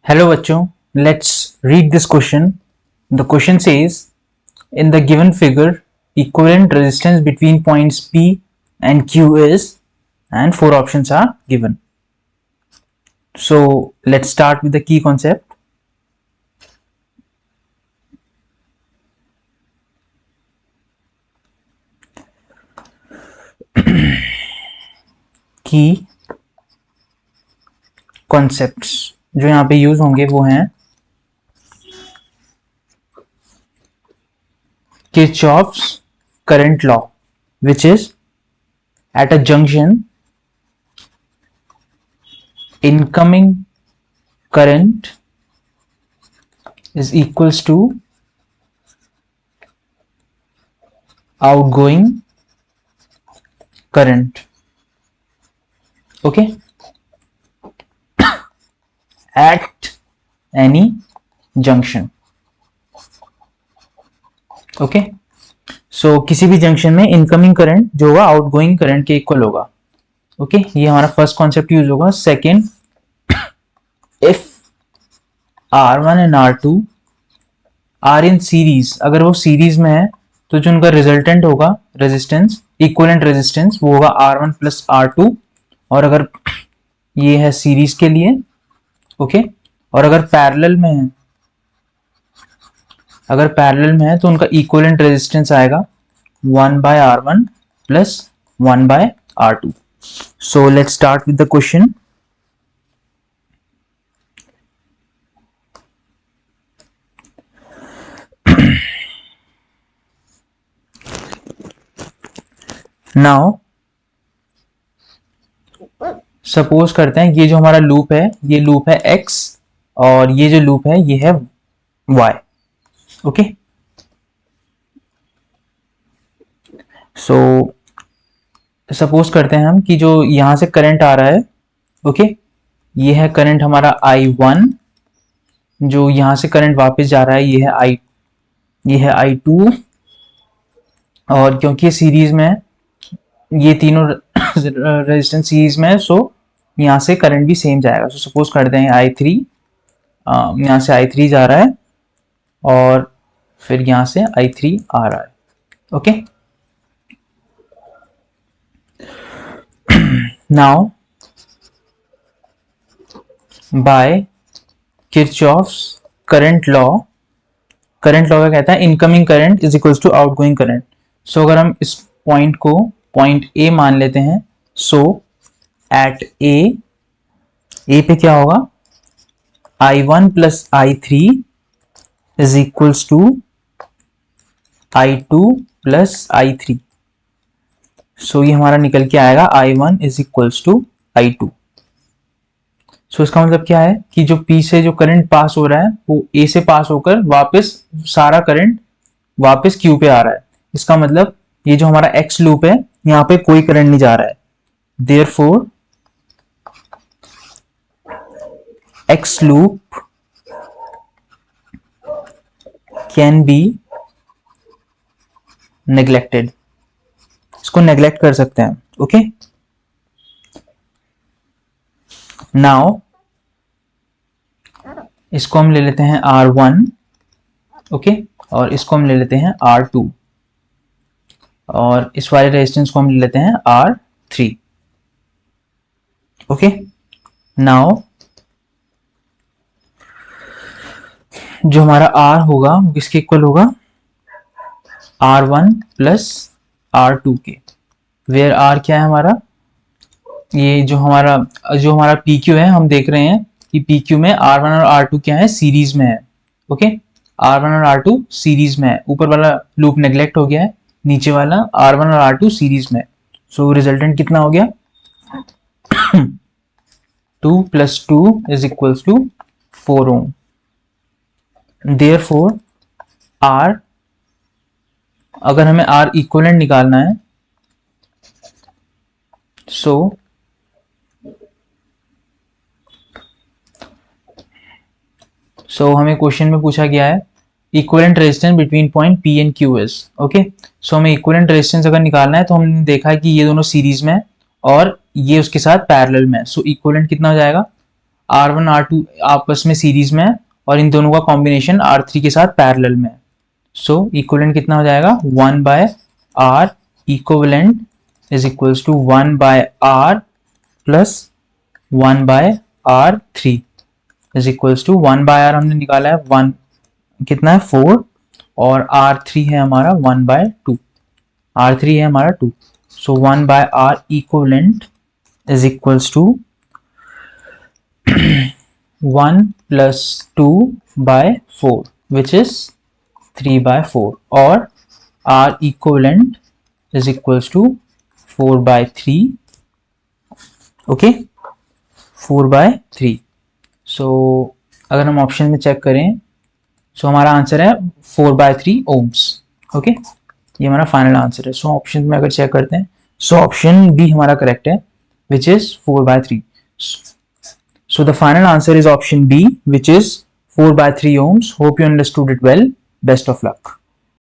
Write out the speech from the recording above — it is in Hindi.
Hello bachcho, let's read this question. The question says, in the given figure, equivalent resistance between points P and Q is, and 4 options are given. So let's start with the key concept. Key concepts जो यहाँ पे यूज होंगे वो हैं Kirchhoff's current law, which is at a junction, incoming current is equals to outgoing current. Okay, at any junction. Okay so किसी भी जंक्शन में इनकमिंग करंट जो होगा आउटगोइंग करंट के इक्वल होगा. ओके ये हमारा फर्स्ट कॉन्सेप्ट यूज होगा. Second, if R1 and R2 are in series, अगर वो सीरीज में है तो जो उनका रिजल्टेंट होगा रेजिस्टेंस, इक्विवेलेंट रेजिस्टेंस, वो होगा R1 प्लस R2. और अगर ये है सीरीज के लिए, ओके और अगर पैरेलल में है, तो उनका इक्विवेलेंट रेजिस्टेंस आएगा 1 by R1 plus 1 by R2. So let's start with the question. Now suppose करते हैं ये जो हमारा लूप है, ये लूप है X और ये जो लूप है ये है Y. ओके सो सपोज करते हैं हम कि जो यहां से करंट आ रहा है, ओके ये है करंट हमारा I1, जो यहां से करंट वापस जा रहा है ये है I2. और क्योंकि ये सीरीज में है, ये तीनों रेजिस्टेंस सीरीज में है, सो यहां से करंट भी सेम जाएगा. सो सपोज करते हैं I3, यहां से I3 जा रहा है और फिर यहां से I3 आ रहा है. Okay now by Kirchhoff's current law क्या कहता है, incoming current is equals to outgoing current. So अगर हम इस पॉइंट को पॉइंट ए मान लेते हैं, सो एट ए पे क्या होगा, I1 plus I3 is equals to I2 plus I3. सो ये हमारा निकल के आएगा I1 is equals to I2. सो इसका मतलब क्या है कि जो P से जो करंट पास हो रहा है वो A से पास होकर वापस सारा करंट वापस Q पे आ रहा है. इसका मतलब ये जो हमारा X लूप है यहाँ पे कोई करंट नहीं जा रहा है. Therefore X loop can be neglected. इसको नेग्लेक्ट कर सकते हैं. ओके नाउ इसको हम ले लेते हैं R1, ओके और इसको हम ले लेते हैं R2 और इस वाले रेजिस्टेंस को हम ले लेते हैं R3. ओके नाउ जो हमारा R होगा वो किसके इक्वल होगा, R1 प्लस R2 के. वेयर R क्या है हमारा, ये जो हमारा PQ है, हम देख रहे हैं कि PQ में R1 और R2 क्या है, सीरीज में है. ओके R1 और R2 सीरीज में है. ऊपर वाला लूप नेग्लेक्ट हो गया है, नीचे वाला R1 और R2 सीरीज में. सो रिजल्टेंट कितना हो गया 2 plus 2 is equals to 4 ohm. Therefore R, अगर हमें R इक्विवेलेंट निकालना है, सो हमें क्वेश्चन में पूछा गया है equivalent resistance between point P and Q is. Okay so हमें इक्विवेलेंट रेजिस्टेंस अगर निकालना है तो हमने देखा है कि ये दोनों सीरीज में है और ये उसके साथ पैरेलल में है. सो इक्विवेलेंट कितना हो जाएगा, R1 R2 आपस में सीरीज में है और इन दोनों का कॉम्बिनेशन R3 के साथ पैरेलल में है। सो इक्विवेलेंट कितना हो जाएगा, 1 by R equivalent is equals to 1 by R plus 1 by R3 is equals to 1 by R हमने निकाला है 1 कितना है 4 और R3 है हमारा 1 बाय 2, R3 है हमारा 2। So 1 by R equivalent is equals to 1 plus 2 by 4 which is 3 by 4 और R equivalent is equals to 4 by 3, okay, 4 by 3। so अगर हम ऑप्शन में चेक करें so हमारा आंसर है 4 by 3 ohms, okay, ये हमारा फाइनल आंसर है। so ऑप्शन में अगर चेक करते हैं so ऑप्शन बी हमारा करेक्ट है which is 4 by 3। So the final answer is option B, which is 4 by 3 ohms. Hope you understood it well. Best of luck.